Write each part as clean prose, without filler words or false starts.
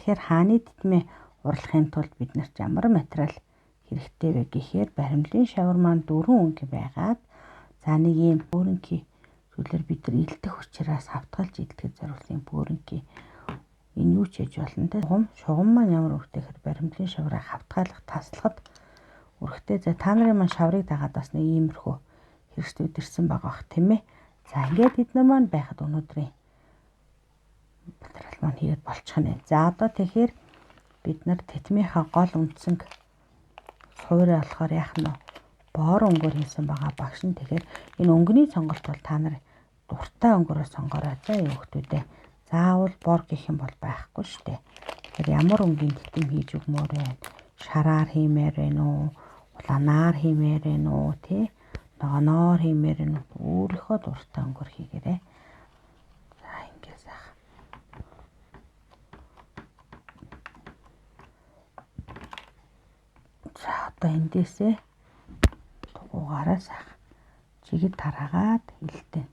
тэгэхээр хааны титмээ уралдахын тулд биднэрт ямар материал хэрэгтэй вэ гэхээр баримлын шавар маань 4 өнгө байгаад за нэг ийм бөөрөнкий зүйлээр бид нар илдэх учраас хавтгалж идэлхэд зориулсан бөөрөнкий энэ юу ч хийж болно те. Шугам маань ямар өрхтэй гэхээр баримлын шавраа хавтгаалах таслахад өрхтэй. За та нарын маань шаврыг дагаад бас нэг иймэрхүү хэрэгслүүд ирсэн байгаа бах тийм ээ. За ингээд бид нар маань байхад өнөөдрийн материал маань хийгээд болчих нь. За одоо тэгэхээр бид нар титмийнхаа гол үндсэнг суурай болохоор яах нь боор өнгөөр хийсэн байгаа багш нь. Тэгэхээр энэ өнгөний сонголт бол та нар дуртай өнгөөрөө сонгоорой за хүүхдүүдээ. Заавал бор гэх юм бол байхгүй шүү дээ. Тэгэхээр ямар өнгийн титэм хийж өгмөр вэ? Шараар хиймээр байна уу? Улаанаар хиймээр байна уу? Тэ? Ногооноор хиймээр байна уу? Өөрийнхөө дуртай өнгөөр хийгээрэй. За ингэ сайхан. За одоо эндээсээ дугуйгаараа сайхан чигэд тараагаад хилтэн.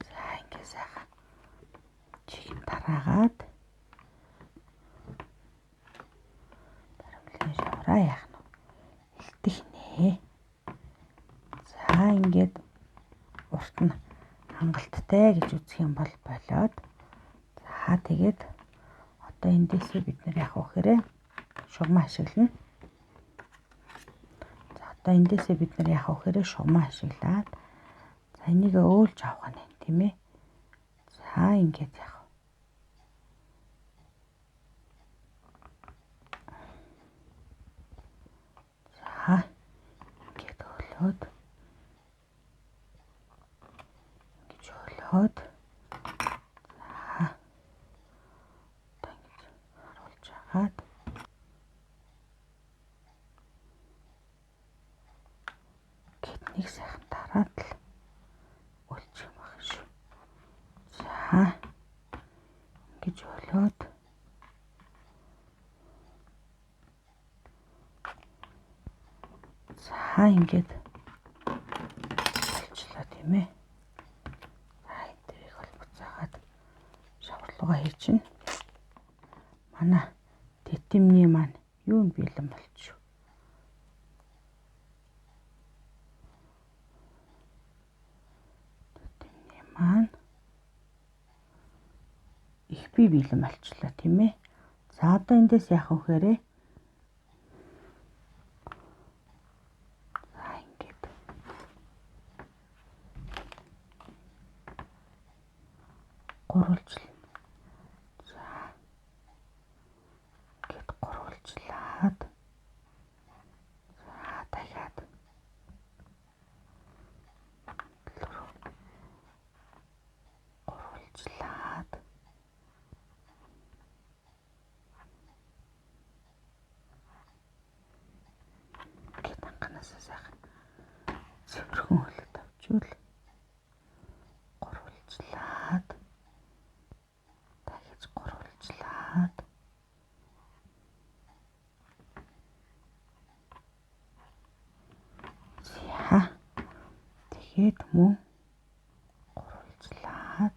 За ингэ сайхан чигэд тараагаад баримлын шавраа яах нь хилтэх нэ. За ингээд урт нь хангалттай гэж үзэх юм бол болоод за тэгээд одоо эндээсээ бид нар яах вэ гэхээр шугам ашиглана. За одоо эндээсээ бид нар яах вэ гэхээр шугам ашиглаад за энийг өөлж авах нь тийм ээ. За ингээд яах вэ? За ингээд өөлөөд ингэж өөлөөд за одоо ингэж харуулж агаад гэт нэг сайхан дараад л өөлчих юм байна шүү. За ингэж өөлөөд за ингээд болчлоо тийм ээ. За энэ дэрийг бол буцаагаад шаварлуугаа хийчихнэ. Манай титэмний маань юу бэлэн болчих. Титэмний маань их бий бэлэн болчлоо тийм ээ. За одоо эндээс яах вэ гэхээр гурвалжлаа. За ингээд гурвалжлаад за дахиад гурвалжлаад ингээд анханасаа сайхан цэвэрхэн хөлөд авчвал гурвалжлаад дахиж гурвалжлаад за тэгээд мөн гурвалжлаад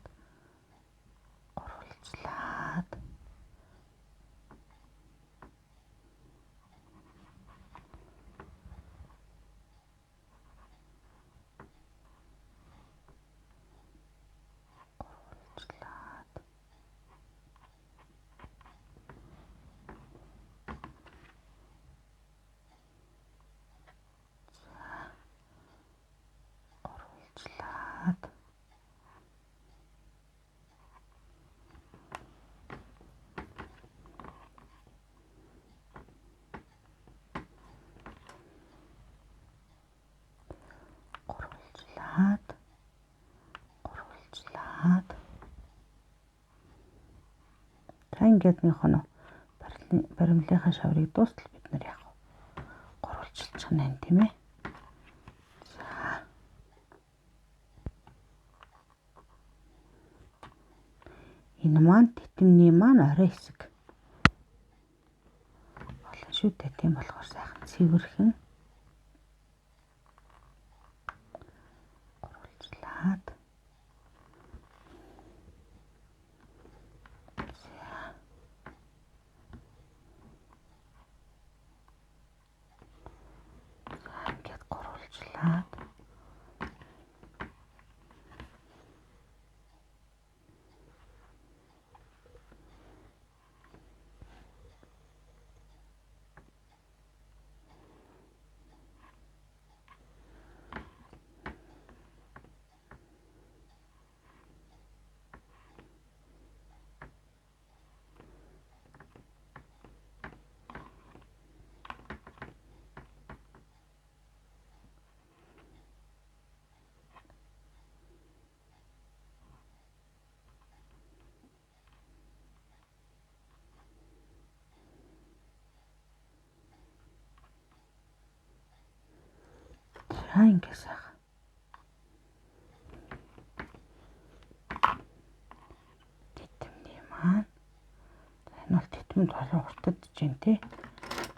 та ингээд нэг хоноо баримлынхаа шаврыг дуустал бид нар яах вэ? Гурвалжлчих нь тийм ээ. За энэ маань титэмний маань орой хэсэг болно шүү дээ. Тийм болохоор сайхан цэвэрхэн гурвалжлаад За ингэ сайхан. Титэмний маань. Энэ бол титэмд болон уртад чинь тий.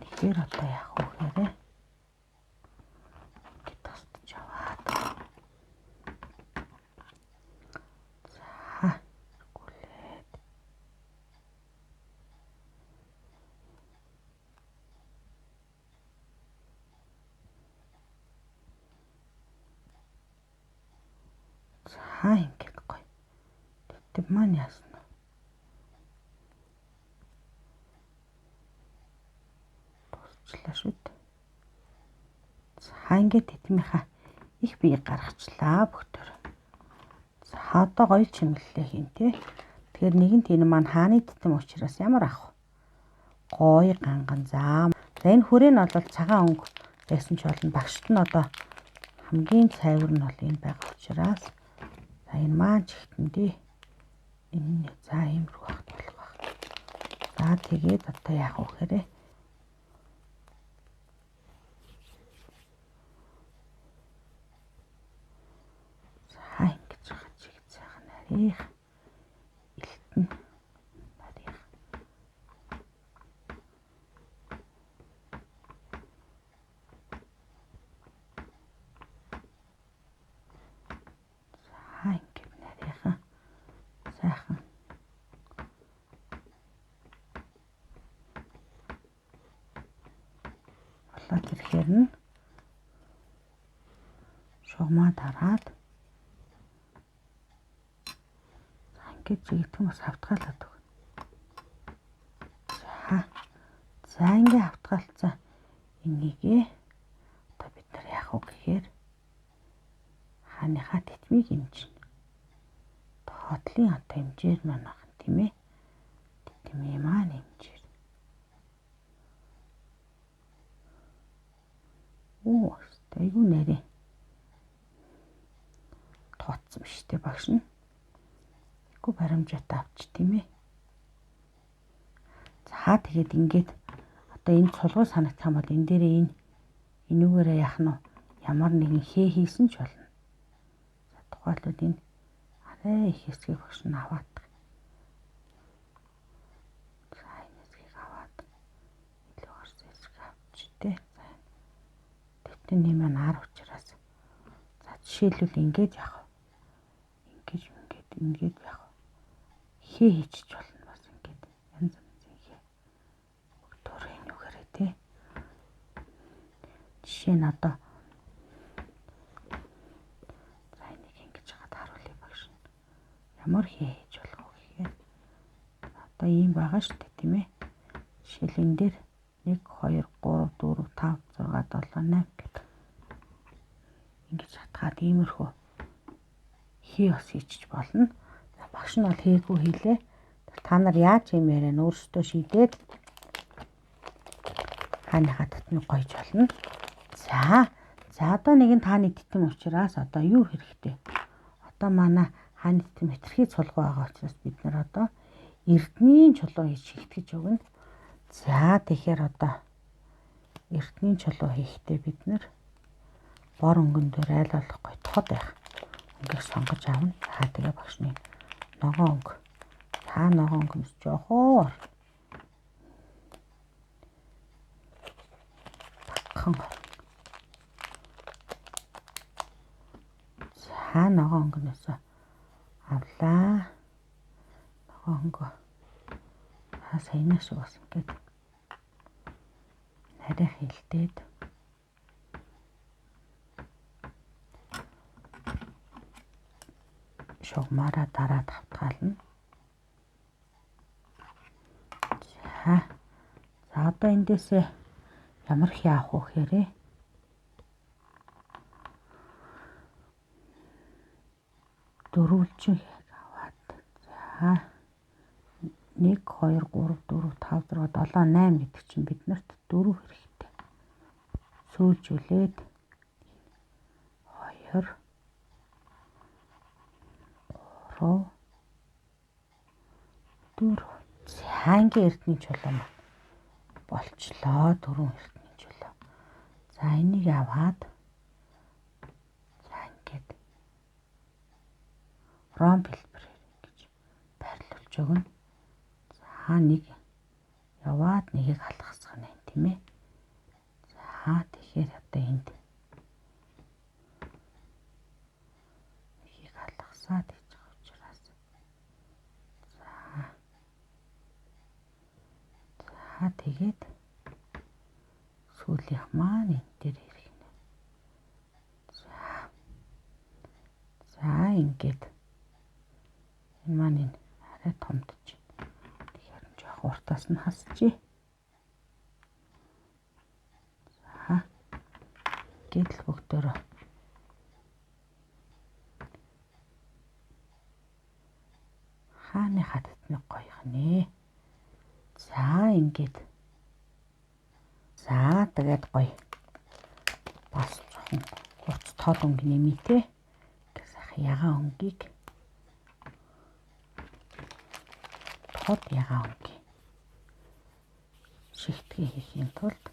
Тэгэхээр одоо яах вэ гэхээр ингээд тасдаж аваад. За гүлээд. За ингээд гоё. Тэтэм маань яасан. Шүү дээ. За ингээд тэтмийнхаа их бие гаргачлаа бүгдээр. За одоо гоё чимэглэлээ хийн тий. Тэгэхээр нэгэнт энэ маань хааны тэтэм учраас ямар ах вэ? Гоё ганган заа. За энэ хүрээ нь бол цагаан өнгө байсан ч болно. Багшд нь одоо хамгийн цайвар нь бол энэ байгаа учраас за энэ маань ч ихтэндээ энэ за иймэрхүү багт болох баг. За тэгээд одоо яах вэ гэхээр нарийх элтэн нарийх за ингээд нарийхан сайхан болоод ирэхээр нь шугамаа дараад гэж зэгтэн бас хавтгаалаад өгнө. За ингээ хавтгаалцсан энийгээ одоо бид нар яах вэ гэхээр хааныхаа тэтмийг хэмжинэ. Хотлын одоо хэмжээр маань байна тийм ээ. Тэтмийн маань хэмжээр. Оо, айгүй нэрээ. Тооцсон биш үү багш нь? Баримжаатай авч тийм ээ. За тэгээд ингээд одоо энэ цулгуу санагдах юм бол энэ дээрээ энүүгээрээ яах нь ямар нэгэн хээ хийсэн ч болно. За тухайлбал энэ арай их хэсгийг багш нь аваад. За энэ хэсгийг аваад илүү гарсан хэсгийг авч тий. За тэтний маань ар учраас. За жишээлбэл ингээд яах вэ? Ингээд яах вэ? Хээ хийчих болно бас ингээд янз янзын хээ. Өгтөрөө нүгээрээ тий. Жишээ нь одоо за энийг ингэж хаад харуулъя багш. Ямар хээ хийж болох вэ гэхээр одоо ийм байгаа шүү дээ тийм ээ. Жишээл энэ дээр 1 2 3 4 5 6 7 8 гэдэг. Ингэж хатгаад иймэрхүү хээ бас хийчих болно. Багш нь бол хийгүү хийлээ. Та нар яаж юм яриа нь өөрсдөө шийдээд хааныхаа тэтмийг гойж болно. За одоо нэгэн тааны тэтэм учраас одоо юу хэрэгтэй? Одоо манай хааны тэтэм хэтэрхий цулгуу байгаа учраас бид нар одоо эрдэнийн чулуу хийж шигтгэж өгнө. За тэгэхээр одоо эрдэнийн чулуу хийхдээ бид нар бор өнгөн дээр айл болох гоё тод байх. Ингээд сонгож авна. За тэгээ багшны ногоон өнгө. Та ногоон өнгөс жоохоор багхан. За ногоон өнгөнөөс авлаа. Ногоон өнгө. Саяна шиг бас ингээд нарийн хилдээд шугамаараа дараад хавтгаална. За одоо эндээсээ ямар хий авах вэ гэхээр дөрвөлжин хийг аваад за 1 2 3 4 5 6 7 8 гэдэг чинь биднэрт 4 хэрэгтэй. Сүүлжүүлээд 2 3 4 за ингээ эрдэнэ чулуу маань болчлоо. 4 эрдэнэ чулуу. За энийг аваад промпилбэр гэж байрлуулж өгнө. За нэг яваад нэгийг алгасгах нь тийм ээ. За тэгэхээр одоо энд нэгийг алгасаад хийж байгаа учраас за тэгээд сүүлийнх маань энэ дээр ирэх нэ. За ингээд энэ маань энэ арай томдож байна. Тэгэхээр жоох уртаас нь хасчихъя. За гэдэл бүгдөө хааны хатдны гоёх нэ. За ингээд за тэгээд гоё бас жоохон хурц тод өнгө нэмээ те. Гэсах ягаан өнгийг тод ягаан өнгийг шигтгээ хийхийн тулд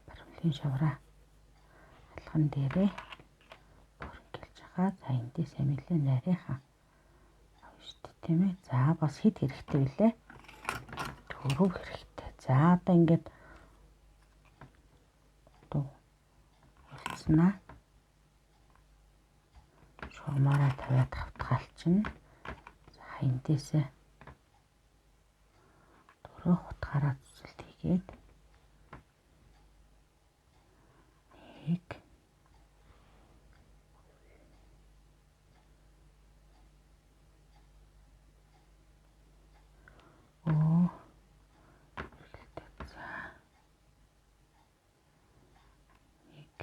баримлын шавраа алхан дээрээ бүрэнгэлж байгаа. За эндээс амилаа нарийнхан авна шүү дээ тийм ээ. За бас хэд хэрэгтэй вүлээ? 4 хэрэгтэй. За одоо ингээд болцсноо. Шугамаараа тавиад хавтгаалчихна. За эндээсээ 4 хутгаараа цэцэлт хийгээд нэг за нэг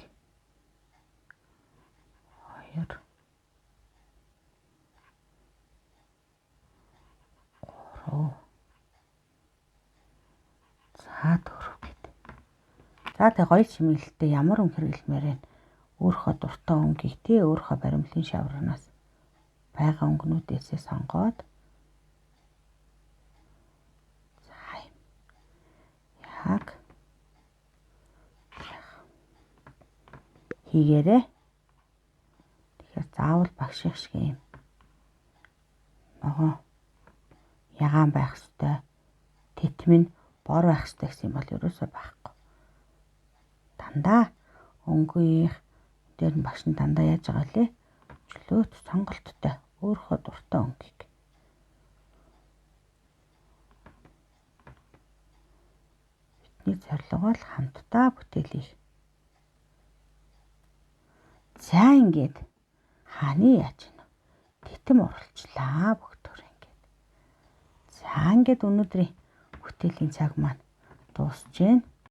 2 3 за 4 гэдэг. За тэг гоё чимэглэлтэй ямар өнгө хэрэглэмээр байна. Өөрийнхөө дуртай өнгийг тий өөрийнхөө баримлын шаврнаас байгаа өнгөнүүдээсээ сонгоод за яг хийгээрээ. Тэгэхээр заавал багших шиг юм ногоо ягаан байх ёстой. Тэтм нь бор байх ёстой гэсэн юм бол ерөөсөө байхгүй. Дандаа өнгөийнх дээр нь багш нь дандаа яаж байгаа лээ? Чөлөөт сонголттой өөрийнхөө дуртай өнгийг бидний зорилго бол хамтдаа бүтээлийг. За ингээд хааны яаж гэнэ? Титэм уралчлаа бүгдөө ингээд. За ингээд өнөөдрийн бүтээлийн цаг маань дуусж байна.